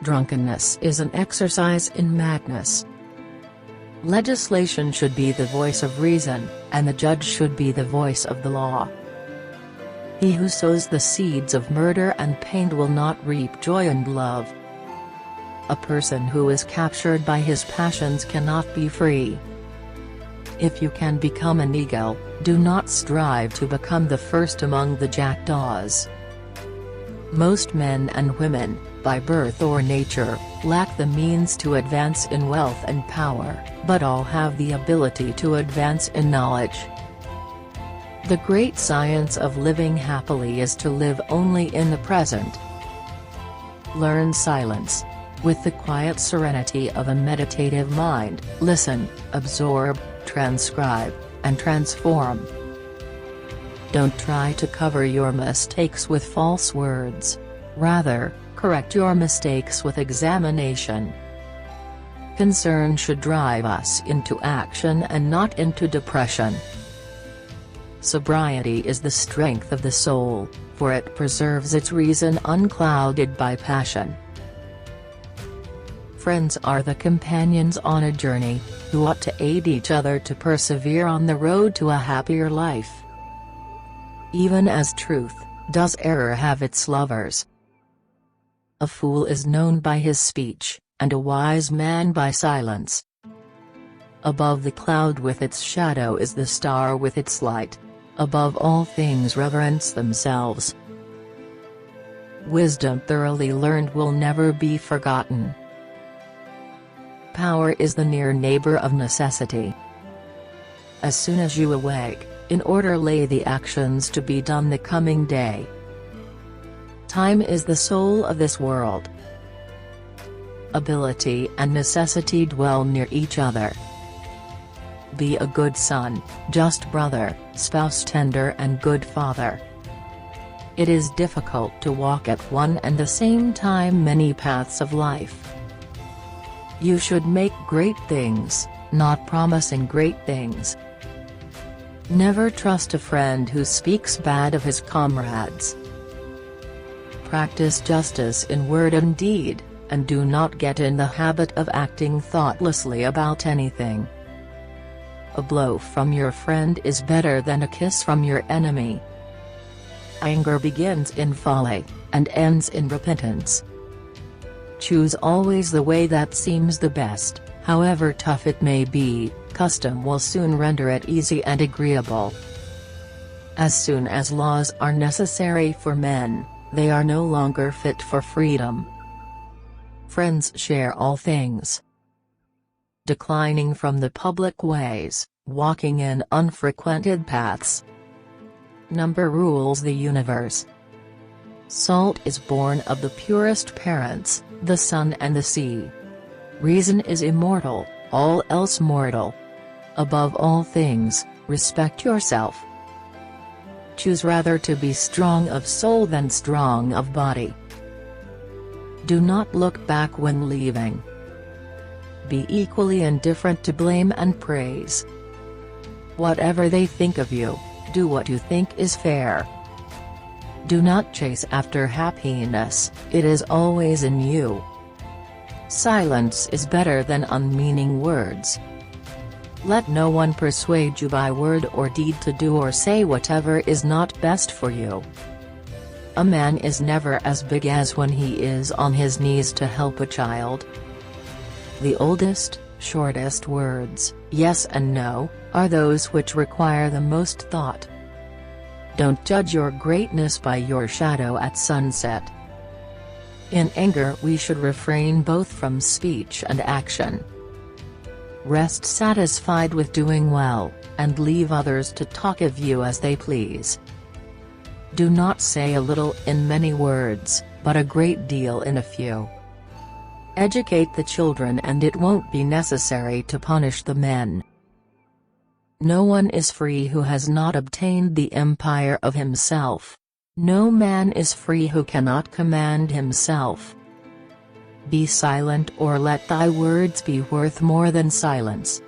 Drunkenness is an exercise in madness. Legislation should be the voice of reason, and the judge should be the voice of the law. He who sows the seeds of murder and pain will not reap joy and love. A person who is captured by his passions cannot be free. If you can become an eagle, do not strive to become the first among the jackdaws. Most men and women, by birth or nature, lack the means to advance in wealth and power, but all have the ability to advance in knowledge. The great science of living happily is to live only in the present. Learn silence. With the quiet serenity of a meditative mind, listen, absorb, transcribe, and transform. Don't try to cover your mistakes with false words. Rather, correct your mistakes with examination. Concern should drive us into action and not into depression. Sobriety is the strength of the soul, for it preserves its reason unclouded by passion. Friends are the companions on a journey, who ought to aid each other to persevere on the road to a happier life. Even as truth, does error have its lovers. A fool is known by his speech, and a wise man by silence. Above the cloud with its shadow is the star with its light. Above all things reverence themselves. Wisdom thoroughly learned will never be forgotten. Power is the near neighbor of necessity. As soon as you awake, in order lay the actions to be done the coming day. Time is the soul of this world. Ability and necessity dwell near each other. Be a good son, just brother, spouse tender and good father. It is difficult to walk at one and the same time many paths of life. You should make great things, not promising great things. Never trust a friend who speaks bad of his comrades. Practice justice in word and deed, and do not get in the habit of acting thoughtlessly about anything. A blow from your friend is better than a kiss from your enemy. Anger begins in folly, and ends in repentance. Choose always the way that seems the best, however tough it may be. Custom will soon render it easy and agreeable. As soon as laws are necessary for men, they are no longer fit for freedom. Friends share all things. Declining from the public ways, walking in unfrequented paths. Number rules the universe. Salt is born of the purest parents, the sun and the sea. Reason is immortal, all else mortal. Above all things, respect yourself. Choose rather to be strong of soul than strong of body. Do not look back when leaving. Be equally indifferent to blame and praise. Whatever they think of you, do what you think is fair. Do not chase after happiness, it is always in you. Silence is better than unmeaning words. Let no one persuade you by word or deed to do or say whatever is not best for you. A man is never as big as when he is on his knees to help a child. The oldest, shortest words, yes and no, are those which require the most thought. Don't judge your greatness by your shadow at sunset. In anger we should refrain both from speech and action. Rest satisfied with doing well, and leave others to talk of you as they please. Do not say a little in many words, but a great deal in a few. Educate the children and it won't be necessary to punish the men. No one is free who has not obtained the empire of himself. No man is free who cannot command himself. Be silent or let thy words be worth more than silence.